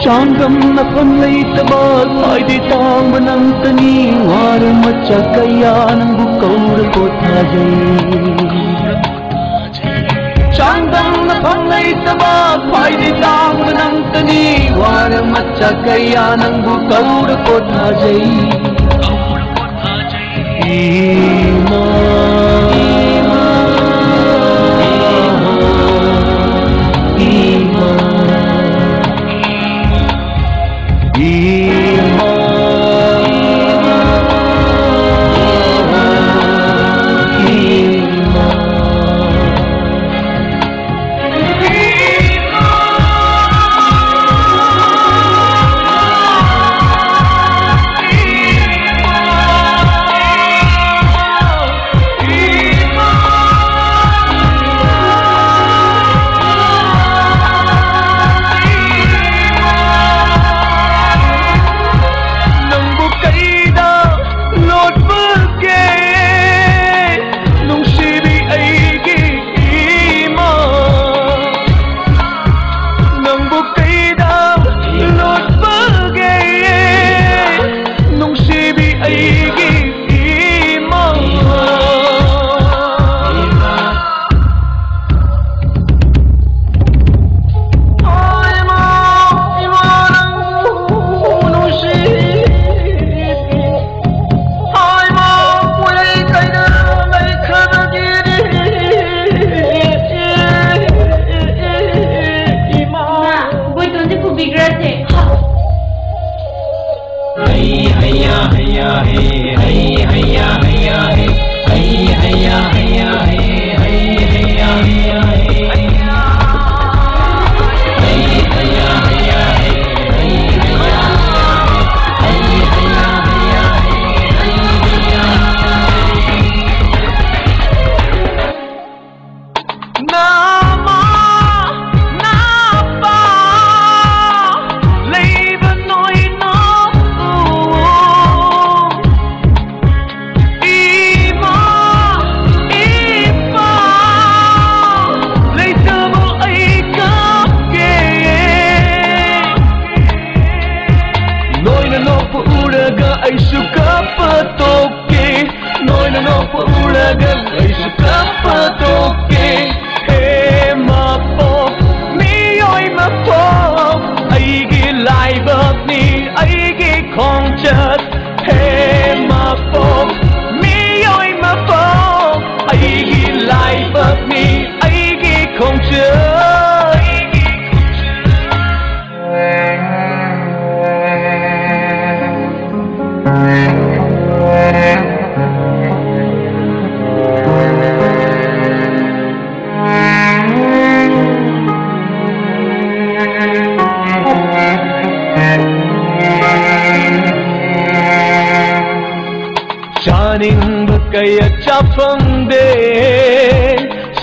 Changgam na panlaytabag ay di tang manangtani Ngaro matsagaya ng bukaw na kotajay Changgam na panlaytabag ay di tang manangtani Ngaro matsagaya ng bukaw na kotajay Ima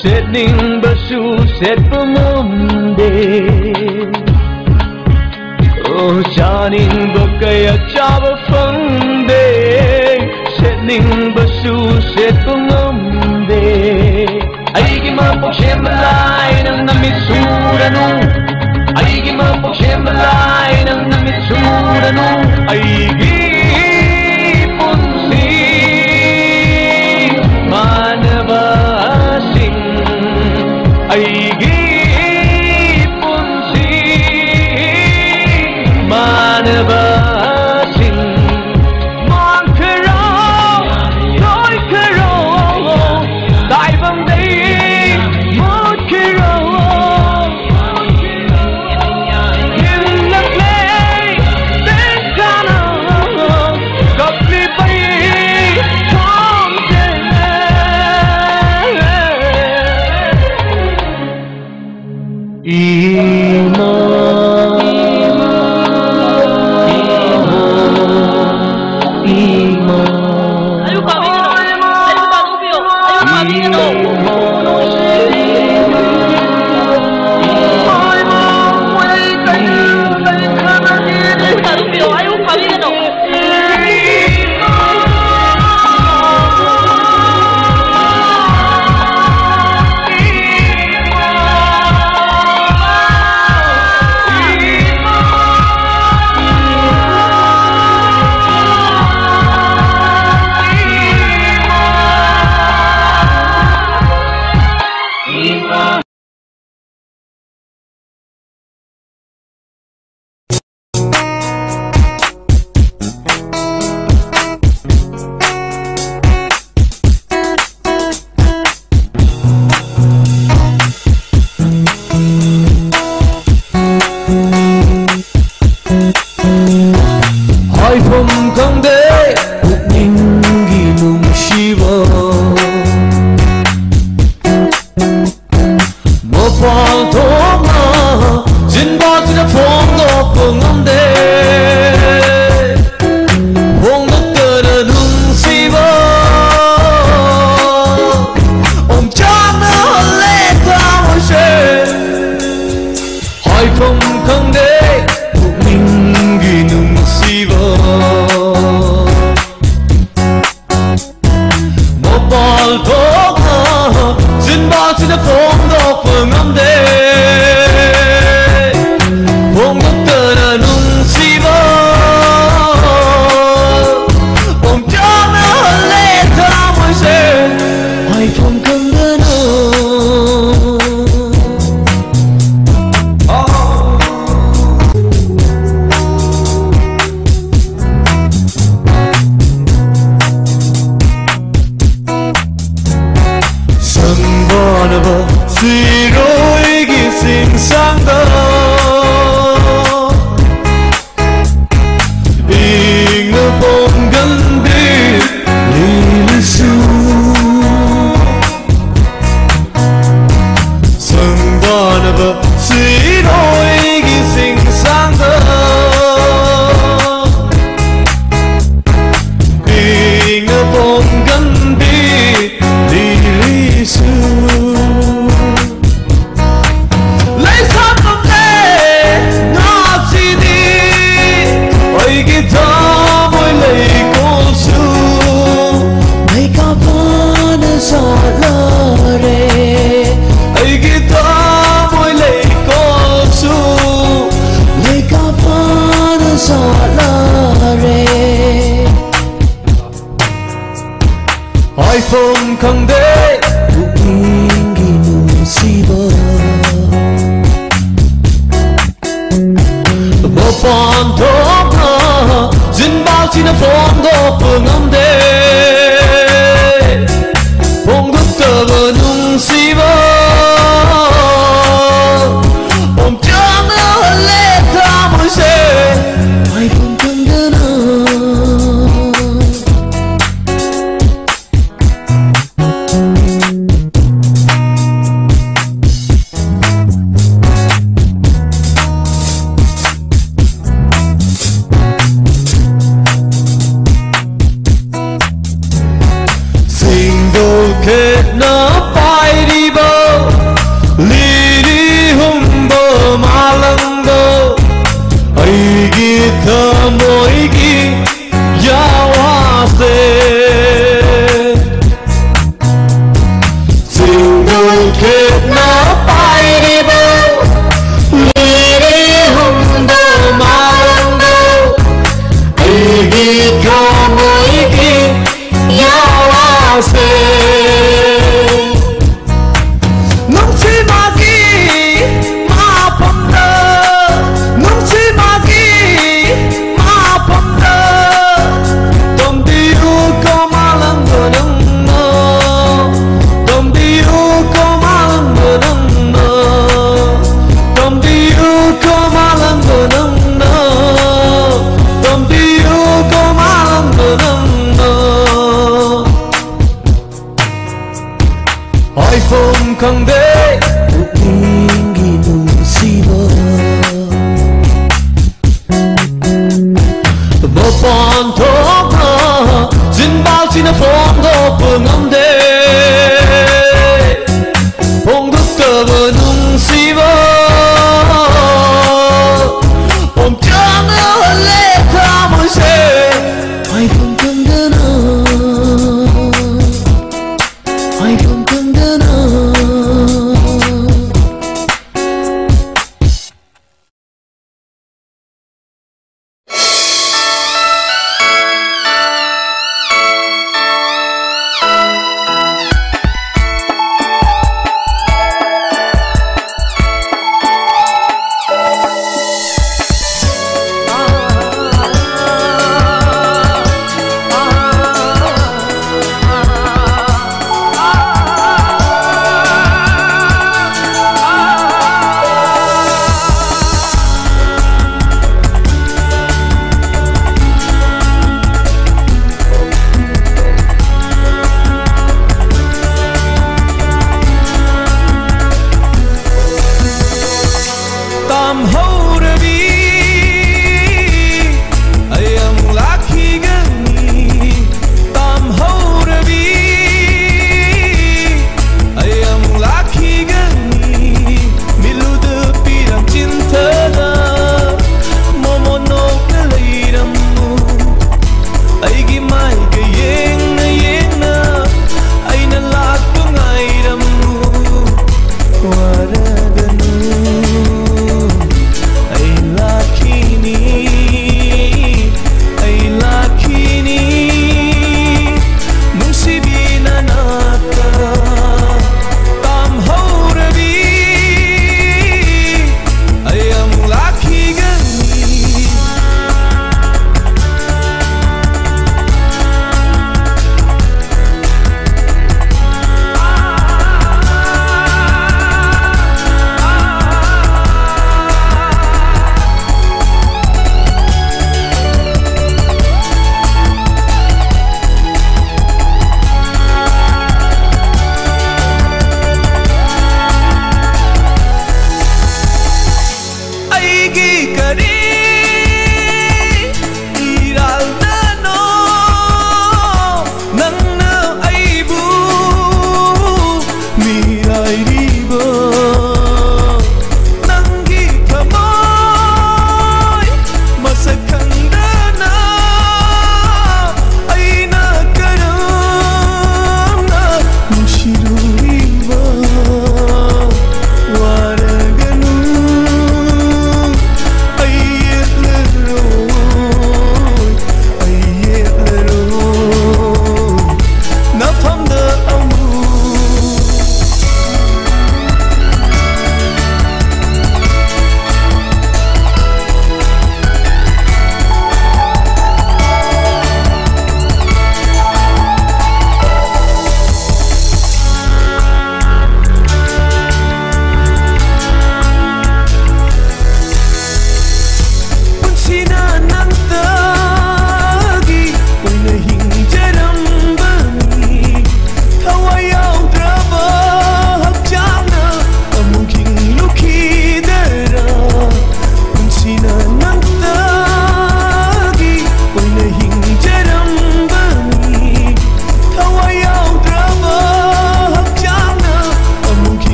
Setting basu set pemunde Oh shining bakaya chaba funde Setting basu set pemunde Aigi mapok siyembalay ng namisurano Aigi mapok siyembalay ng namisurano Aigi punsi manabasing Aigi punsi manabasing Mon karong, loi karong Dai bang day, mon karong In the play, then kana ngomde 봉국들은 웅시버 봉점을 헐레 담을세 아이폰 건드는 선번어버 시로이기 싱상도 잉느 봉근비 리리수 선번어버 시로이기 싱상도 잉느 봉근비 리리수 lấy sát tâm thế nó chỉ đi ôi guitar mỗi lấy cô su mấy ca vỡ gió lơ rê ôi guitar mỗi lấy cô su mấy ca vỡ gió lơ rê iPhone không để 인기 눈시버 못본 도가 진바지는 봄도 붕엄대 봉국떡은 눈시버 봄장은 헐레 담을세 아이폰 건드는 kết nó bay đi bơ ly đi hùng bơ mà lăng bơ ấy ghi thơ mỗi ghi ya hoa xê tình đôi kết nó bay đi bơ ly đi hùng bơ mà lăng bơ ấy ghi thơ mỗi ghi ya hoa xê iPhone không để 인기 눈시버 못본 도가 진바지는 봄도 붕엄대 봉국떡은 웅시버 봄장은 헐레 담을세 iPhone 건드는 iPhone 건드는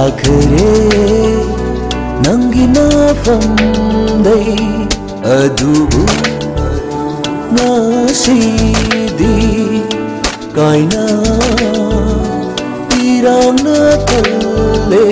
ꯇꯥꯈꯔꯦ ꯅꯪꯒꯤ ꯅꯐꯝꯗꯩ ꯑꯗꯨꯕꯨ ꯉꯁꯤꯗꯤ ꯀꯥꯏꯅ ꯏꯔꯥꯡꯅ ꯊꯜꯂꯦ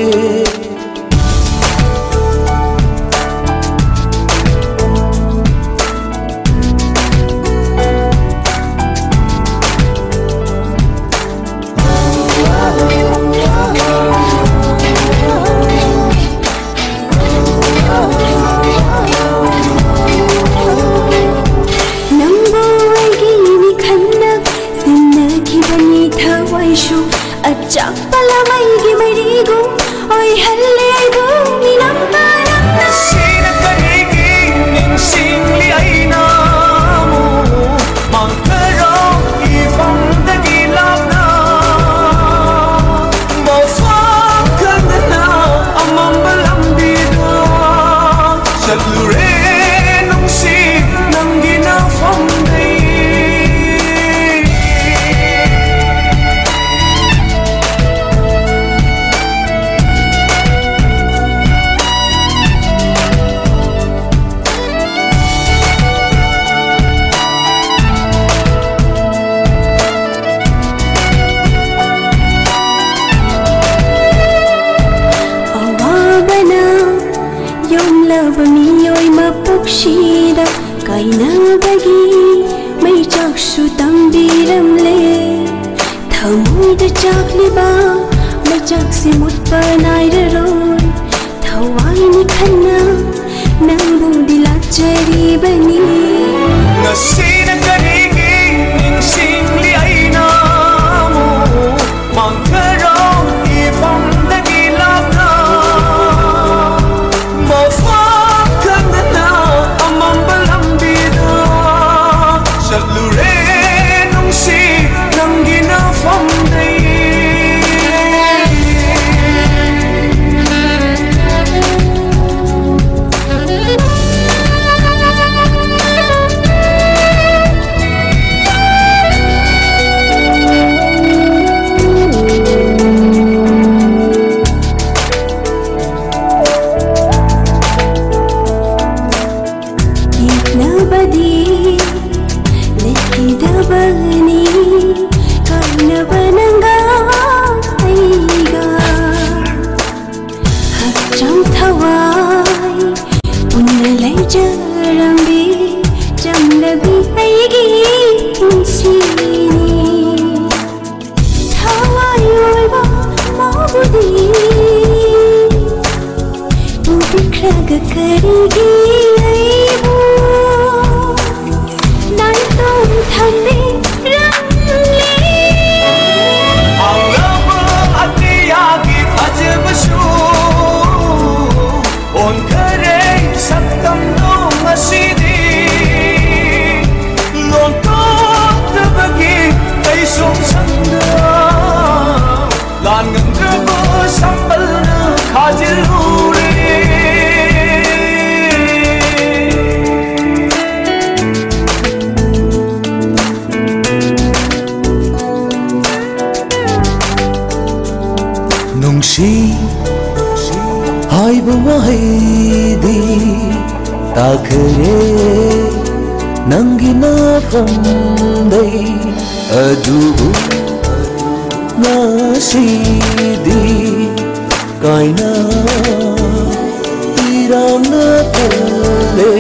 ꯇꯥꯈꯔꯦ ꯅꯪꯒꯤ ꯅꯐꯝꯗꯩ ꯑꯗꯨꯕꯨ ꯉꯁꯤꯗꯤ ꯀꯥꯏꯅ ꯏꯔꯥꯡꯅ ꯊꯜꯂꯦ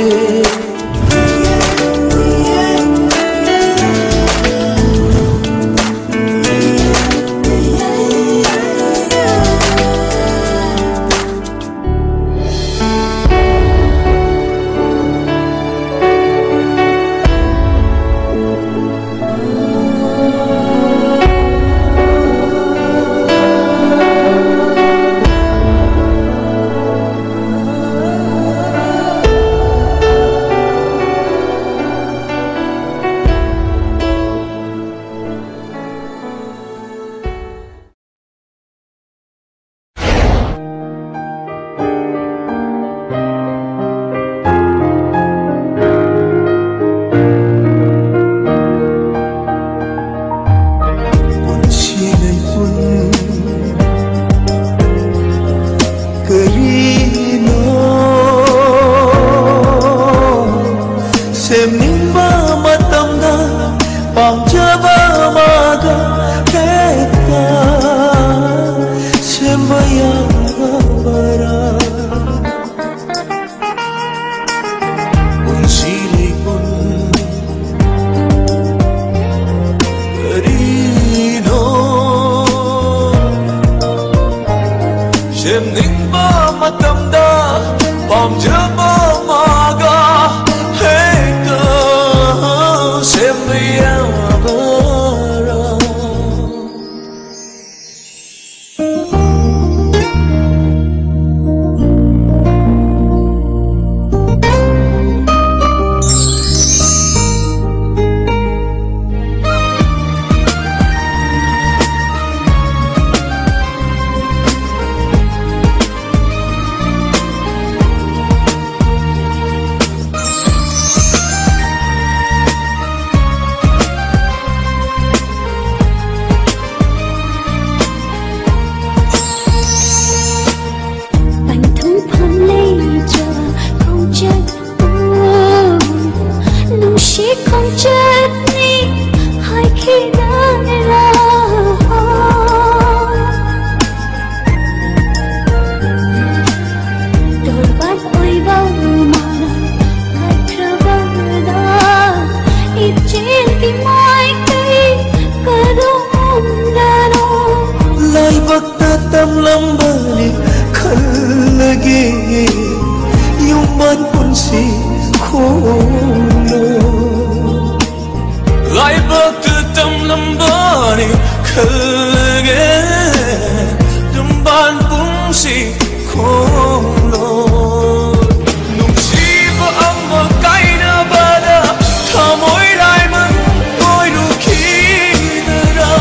sembayabara unsilipun karino semningba matamda pamjaba maga heka sembayabara lambalik khalage yuman punsi kholo lai bak tam lambalik khalage yuman punsi kholo nungsiba amma kaina bada thamoi lai man koi lukhidara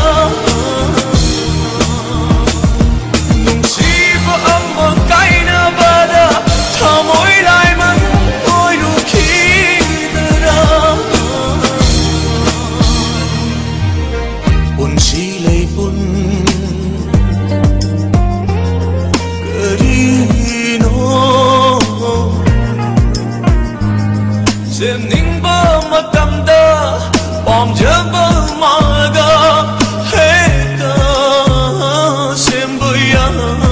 semningba matamda pamjaba maga heka sembayabara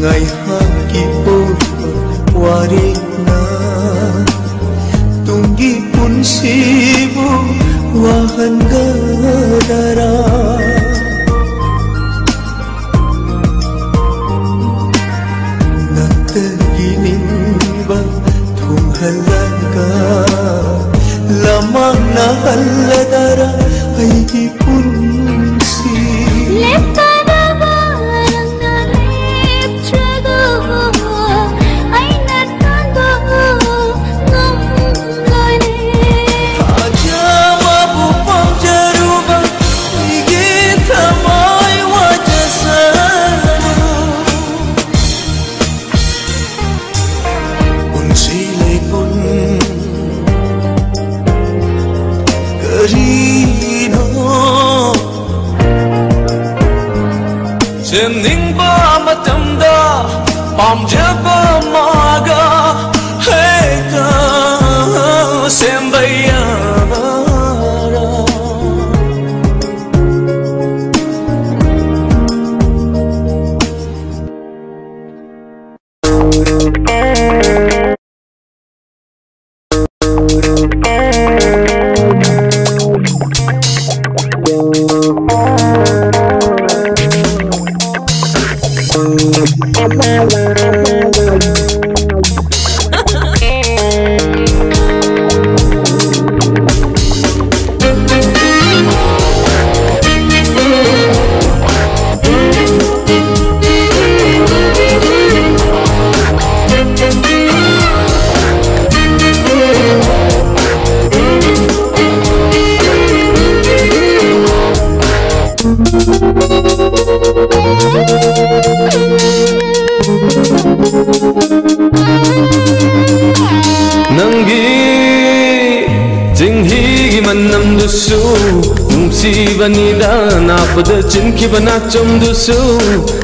ngai haki warina tunggi pun sibu wahan gadara nantaginin ba tung halaga lamang na haladara ay di pun si semningba matamda pamjaba maga heka sembayabara Bye. ꯆꯣꯝꯗꯨꯁꯨ ꯅꯨꯡꯁꯤꯕꯅꯤꯗ ꯅꯥꯄꯗ ꯆꯤꯟꯈꯤꯕ ꯅꯥꯆꯣꯝꯗꯨꯁꯨ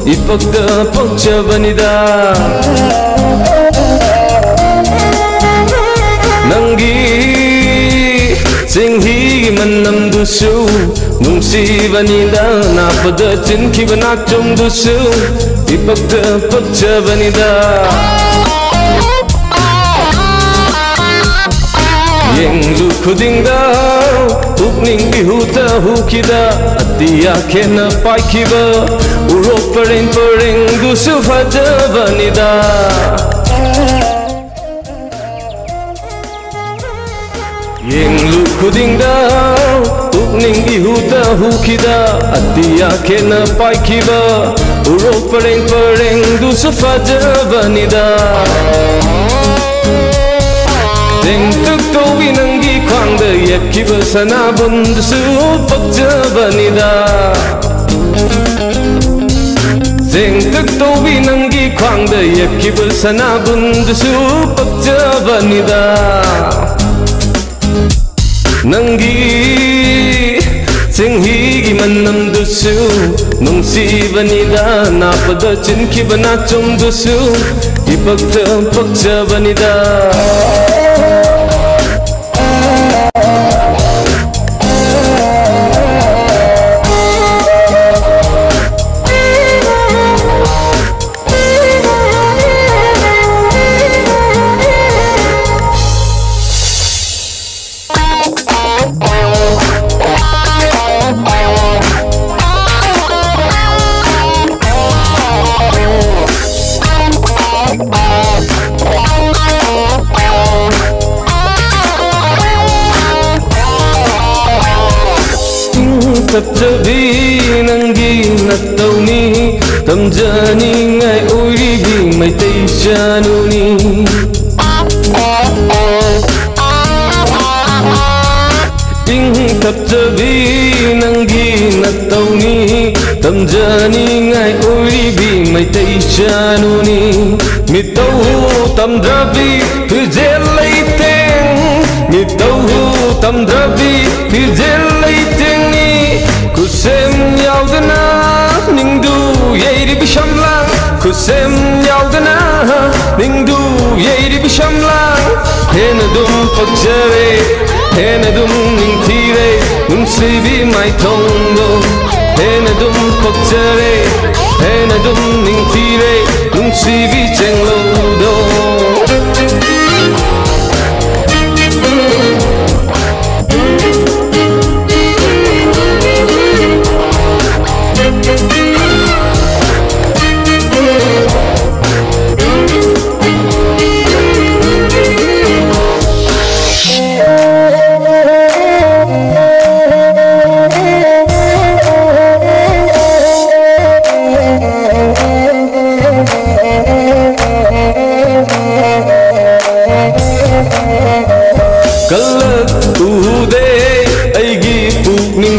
ꯏꯄꯛꯇ ꯄꯛꯆꯕꯅꯤꯗ ꯅꯪꯒꯤ ꯆꯤꯡꯍꯤꯒꯤ ꯃꯅꯝꯗꯨꯁꯨ ꯅꯨꯡꯁꯤꯕꯅꯤꯗ ꯅꯥꯄꯗ ꯆꯤꯟꯈꯤꯕ ꯅꯥꯆꯣꯝꯗꯨꯁꯨ ꯏꯄꯛꯇ ꯄꯛꯆꯕꯅꯤꯗ ꯌꯦꯡꯂꯨ ꯈꯨꯗꯤꯡꯗ ꯄꯨꯛꯅꯤꯡꯒꯤ ꯍꯨꯇ ꯍꯨꯈꯤꯗ ꯑꯇꯤꯌꯥ ꯈꯦꯟꯅ ꯄꯥꯏꯈꯤꯕ ꯎꯔꯣꯛ ꯄꯔꯦꯡ ꯄꯔꯦꯡꯗꯨꯁꯨ ꯐꯖꯕꯅꯤꯗ ꯌꯦꯡꯂꯨ ꯈꯨꯗꯤꯡꯗ ꯄꯨꯛꯅꯤꯡꯒꯤ ꯍꯨꯇ ꯍꯨꯈꯤꯗ ꯑꯇꯤꯌꯥ ꯈꯦꯟꯅ ꯄꯥꯏꯈꯤꯕ ꯎꯔꯣꯛ ꯄꯔꯦꯡ ꯄꯔꯦꯡꯗꯨꯁꯨ ꯐꯖꯕꯅꯤda ꯇꯦꯡꯇꯛ ꯇꯧꯕꯤ ꯅꯪꯒꯤ ꯈ꯭ꯋꯥꯡꯗ ꯌꯦꯠꯈꯤꯕ ꯁꯅꯥꯕꯨꯟꯗꯨꯁꯨ ꯄꯛꯆꯕꯅꯤda ꯇꯦꯡꯇꯛ ꯇꯧꯕꯤ ꯅꯪꯒꯤ ꯈ꯭ꯋꯥꯡꯗ ꯌꯦꯠꯈꯤꯕ ꯁꯅꯥꯕꯨꯟꯗꯨꯁꯨ ꯄꯛꯆꯕꯅꯤda ꯅꯪꯒꯤ ꯆꯤꯡꯍꯤꯒꯤ ꯃꯅꯝꯗꯨꯁꯨ ꯅꯨꯡꯁꯤꯕꯅꯤꯗ ꯅꯥꯄꯗ ꯆꯤꯟꯈꯤꯕ ꯅꯥꯆꯣꯝꯗꯨꯁꯨ ꯏꯄꯛꯇ ꯄꯛꯆꯕꯅꯤꯗ ꯇꯞꯆꯕꯤ ꯅꯪꯒꯤ ꯅꯇꯧꯅꯤ ꯇꯝꯖꯅꯤꯡꯉꯥꯏ ꯑꯣꯏꯔꯤꯕꯤ ꯃꯩꯇꯩ ꯆꯥꯅꯨꯅꯤ ꯏꯪ ꯇꯞꯆꯕꯤ ꯅꯪꯒꯤ ꯅꯇꯧꯅꯤ ꯇꯝꯖꯅꯤꯡꯉꯥꯏ ꯑꯣꯏꯔꯤꯕꯤ ꯃꯩꯇꯩ ꯆꯥꯅꯨꯅꯤ ꯃꯤꯇꯧ ꯇꯝꯗ꯭ꯔꯕꯤ ꯐꯤꯖꯦꯜ ꯂꯩꯇꯦꯡ ꯃꯤꯇꯧ ꯇꯝꯗ꯭ꯔꯕꯤ ꯐꯤꯖꯦꯜ ꯂꯩꯇꯦꯡꯅꯤ ꯈꯨꯠꯁꯦꯝ ꯌꯥꯎꯗꯅ ꯅꯤꯡꯗꯨ ꯌꯩꯔꯤꯕꯤ ꯁꯝꯂꯥꯡ ꯈꯨꯠꯁꯦꯝ ꯌꯥꯎꯗꯅ ꯅꯤꯡꯗꯨ ꯌꯩꯔꯤꯕꯤ ꯁꯝꯂꯥꯡ ꯍꯦꯟꯅ ꯑꯗꯨꯝ ꯄꯛꯆꯔꯦ ꯍꯦꯟꯅ ꯑꯗꯨꯝ ꯅꯤꯡꯊꯤꯔꯦ ꯅꯨꯡꯁꯤꯕꯤ ꯃꯥꯏꯊꯣꯡꯗꯣ ꯍꯦꯟꯅ ꯑꯗꯨꯝ ꯄꯛꯆꯔꯦ ꯍꯦꯟꯅ ꯑꯗꯨꯝ ꯅꯤꯡꯊꯤꯔꯦ ꯅꯨꯡꯁꯤꯕꯤ ꯆꯦꯡꯂꯧꯗꯣ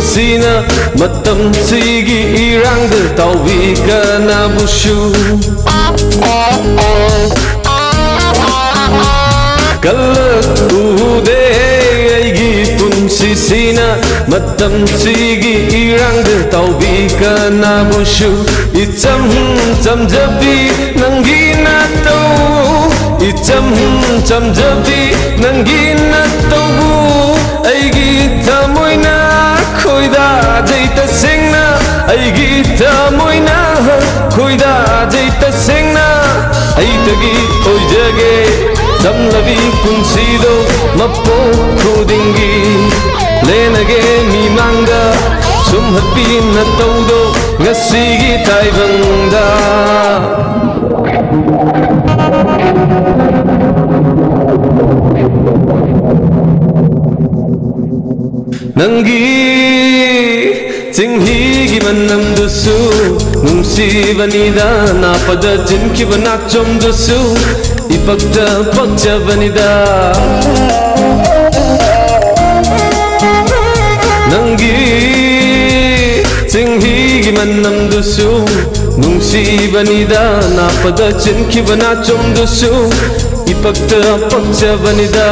ꯁꯤꯅ ꯃꯇꯝꯁꯤꯒꯤ ꯏꯔꯥꯡꯗ ꯇꯥꯎꯕꯤ ꯀꯅꯥꯕꯨꯁꯨ ꯀꯜꯂꯛꯎꯗꯦ ꯑꯩꯒꯤ ꯄꯨꯟꯁꯤꯁꯤꯅ ꯃꯇꯝꯁꯤꯒꯤ ꯏꯔꯥꯡꯗ ꯇꯥꯎꯕꯤ ꯀꯅꯥꯕꯨꯁꯨ ꯏꯆꯝ ꯆꯝꯖꯕꯤ ꯅꯪꯒꯤ ꯅꯇꯧ 이점 잠잡이 남긴 낫다고 아이기 다 모이나 거의다 데이터 생나 아이기 다 모이나 거의다 데이터 생나 아이덕이 오이적에 잠라비 꿈시도 맛보 코딩기 레나게 미망가 숨합비 낫다고도 ngasig이 타이방다 Nanggi tinghi manamdusu nungsibanida napada jinki banachomdusu ipagda pagjabanida Nanggi tinghi manamdusu nungsibanida napada jinki banachomdusu ipagda pagjabanida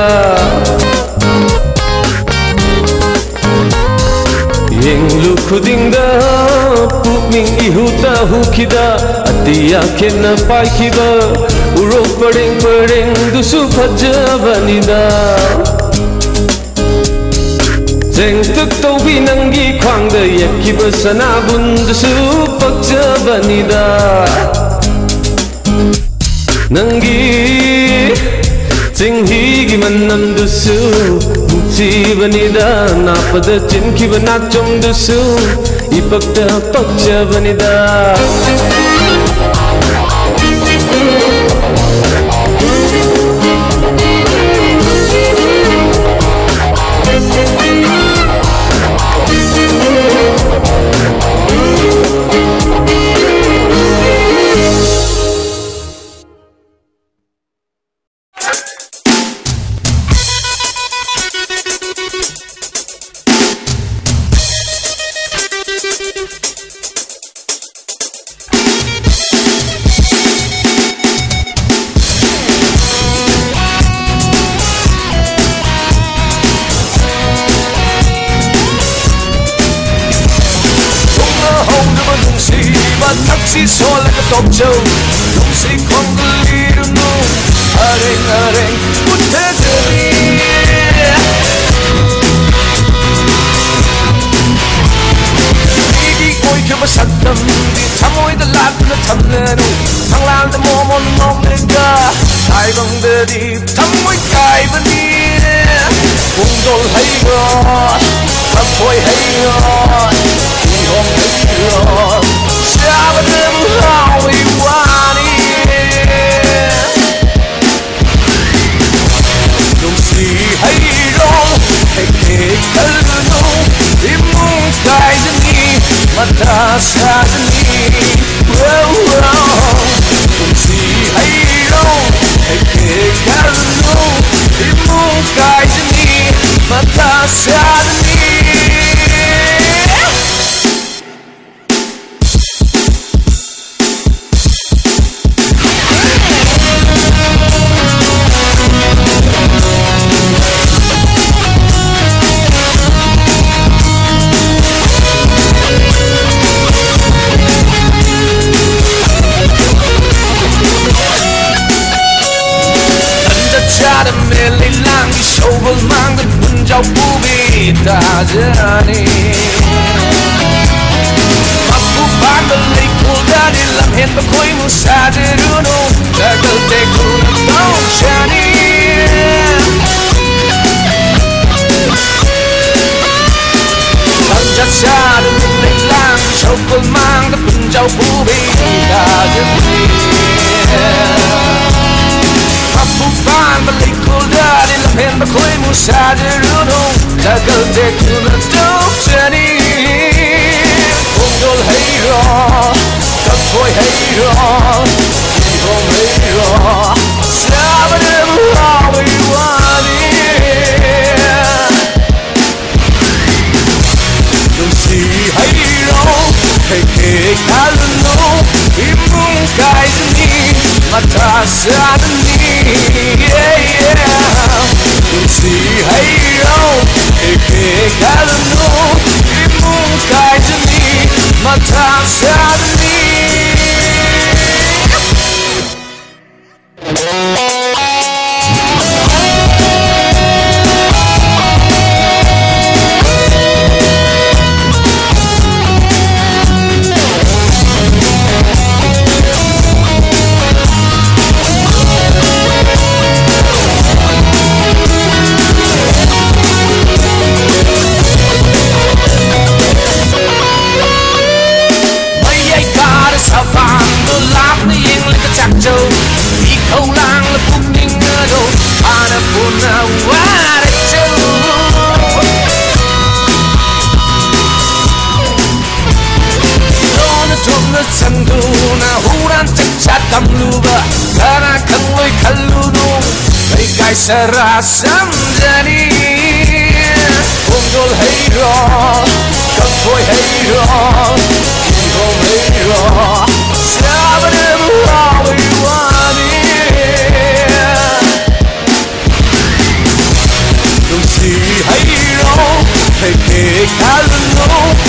ꯌꯦꯡꯂꯨ ꯈꯨꯗꯤꯡꯗ ꯄꯨꯛꯅꯤꯡ 이huta ꯍꯨꯈꯤꯗ ꯑꯇꯤꯌꯥ ꯈꯦꯟꯅ ꯄꯥꯏꯈꯤꯕ ꯎꯔꯣꯛ ꯄꯔꯦꯡ ꯄꯔꯦꯡꯗꯨꯁꯨ ꯐꯖꯕꯅꯤꯗ ꯆꯦꯡꯇꯛ ꯇꯧꯕꯤ ꯅꯪꯒꯤ ꯈ꯭ꯋꯥꯡꯗ ꯌꯦꯛꯈꯤꯕ ꯁꯅꯥꯕꯨꯟꯗꯨꯁꯨ ꯄꯛꯆꯕꯅꯤꯗ ꯅꯪꯒꯤ ꯆꯤꯡꯍꯤꯒꯤ ꯃꯅꯝꯗꯨꯁꯨ ꯅꯨꯡꯁꯤꯕꯅꯤꯗ ꯅꯥꯞꯄꯗ ꯆꯤꯟꯈꯤꯕ ꯅꯥꯆꯣꯝꯗꯨꯁꯨ 이ꯄꯛꯇ ꯄꯛꯆꯕꯅꯤꯗ Sola top show, don't say Congolese no. Areng putadari. Igi koi kaba satam, di tamoy da lat na tamleno. Tanglan da momon mong nega, ay bang da di tamoy kay bani. Ungdol hay god, kapoy hay god, ihong hay god. Shabba how we want it. Don't see hey long, hey hello. The moon skies and me, mata sadni. Don't see hey long, hey hello. The moon skies and me, mata sadni. Showal mangan punjau pubi tajani Mapu pagal lekul dari lam hen bakoi musadiruno Jagal tekul tau shani Tanjat sada min lang showal mangan punjau pubi tajani Mapupan balikul dari lamhen bakoi musadiruno Jagal tekuna doktani Ungdol heyro, kapoy heyro Ihong heyro, sabadem hawi wani Nunsi heyro, hey kalno Imung kaizani, mata sadani Nunsi heyro, hey kalno Imung kaizani, mata sadani Serasam jadi Ungdol heyro, kapoy heyro Ihong heyro, sabadem hawi wani Nunsi heyro, hey kalno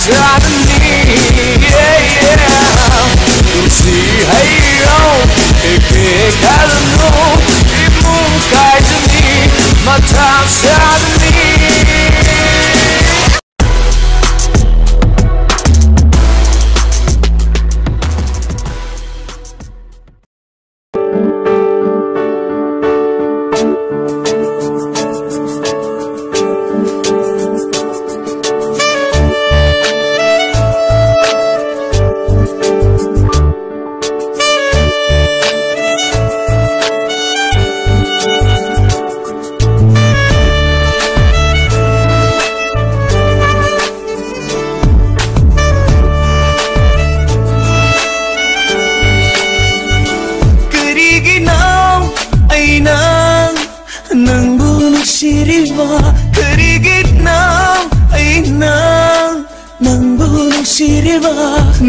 사느니 누시해요 이렇게 가는 이 문가이즈니 마타 사느니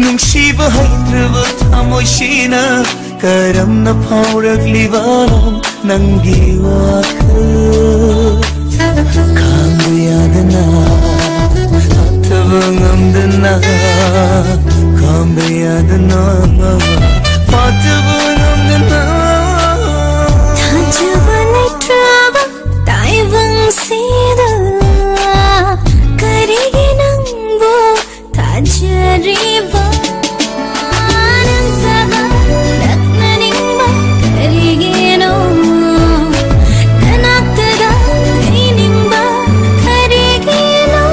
ꯅꯨꯡꯁꯤꯕ ꯍꯩꯇ꯭ꯔꯕ ꯊꯃꯣꯏꯁꯤꯅ ꯀꯔꯝꯅ ꯐꯥꯎꯔꯛꯂꯤꯕꯅꯣ ꯅꯪꯒꯤ ꯋꯥꯈꯜ ꯈꯥꯡꯕ ꯌꯥꯗꯅ ꯐꯥꯊꯕ ꯉꯝꯗꯅ ꯈꯥꯡꯕ ꯌꯥꯗꯅ ꯐꯥꯊꯕ ꯉꯝꯗꯅ ꯊꯥꯖꯕ ꯂꯩꯇ꯭ꯔꯕ ꯇꯥꯏꯕꯪꯁꯤꯗ ꯀꯔꯤꯒꯤ ꯅꯪꯕꯨ ꯊꯥꯖꯔꯤꯕ ꯅꯪꯇꯒ ꯅꯛꯅꯅꯤꯡꯕ ꯀꯔꯤꯒꯤꯅꯣ ನನ್ನತ್ತದ ಲೈನಿಂಗ ಕರಿಗಿನೋ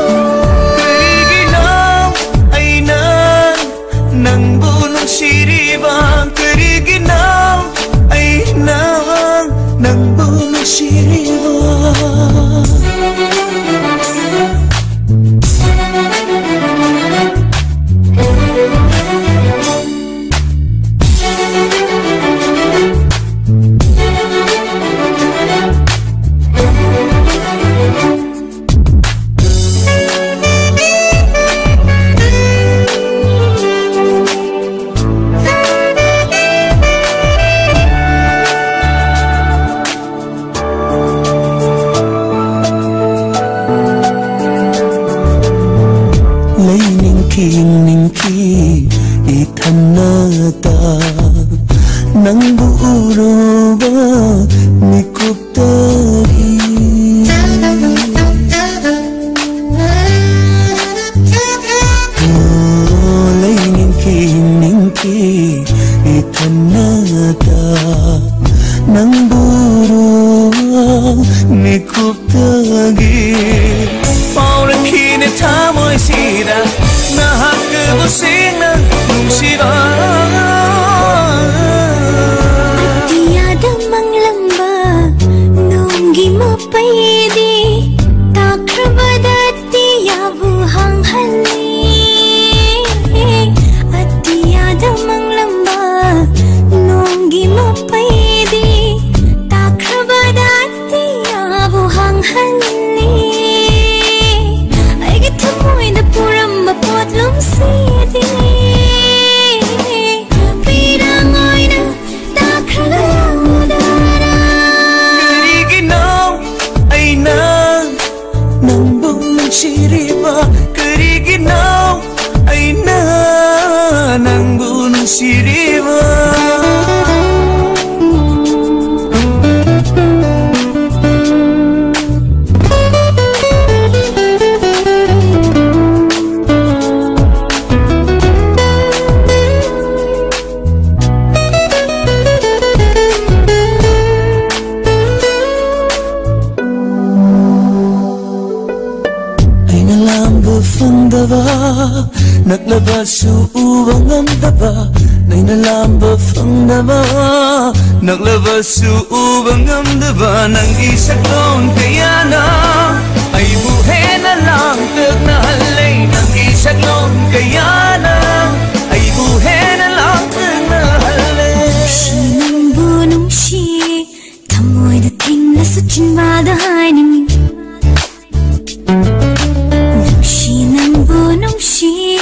ಐನಾ ನಂಬು ನುಂಸಿರಿಬ ಕರಿಗಿನೋ ಐನಾ ನಂಬು ನುಂಸಿರಿಬ 이탄나다 낭부 우러봐 네 꼽다리 닝키 이탄나다 낭부 우러봐 네 꼽다리 파우르키네 타모이시다 나하끄고 싱는 뭉시바 ಅತಿಯಾದ ಮಂಗಳಂಬ ನೋಂಗಿ ಮಪ್ಪೈದಿ ತಾಕ್ರಬದ ಅತಿಯಾವು ಹಂಗಲ್ಲಿ ಅತಿಯಾದ ಮಂಗಳಂಬ ನೋಂಗಿ ಮಪ್ಪೈದಿ ತಾಕ್ರಬದ ಅತಿಯಾವು ಹಂಗಲ್ಲಿ ಐಗೆ ಥಮೋಯ್ದ ಪುರಂಬ ಪೋತ್ಲುಂ ಸೀದಿ Siriba kerigina aina nangun siriba Naglabas uubang amdaba Nay nalamba fangdaba Naglabas uubang amdaba Nang isaklon kaya na Ay buhay na lang Tagnahalay Nang isaklon kaya na Ay buhay na lang Tagnahalay Nung shi Tamoy dating na sa chinmadahay ni nung shi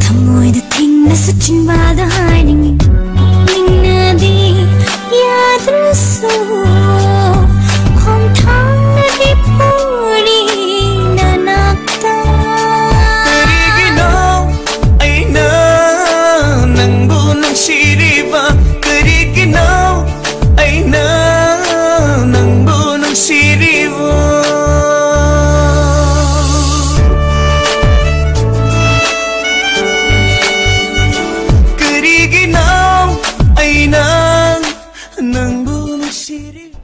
Tamoy dating na sa chinmadahay ni Ningnadi yadraso Kung thang na di puri na nakta Kerigina ꯅꯨꯡꯁꯤꯔꯤ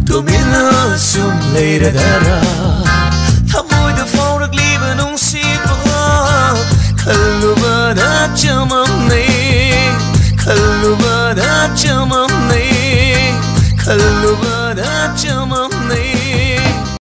Tumina sum leira dara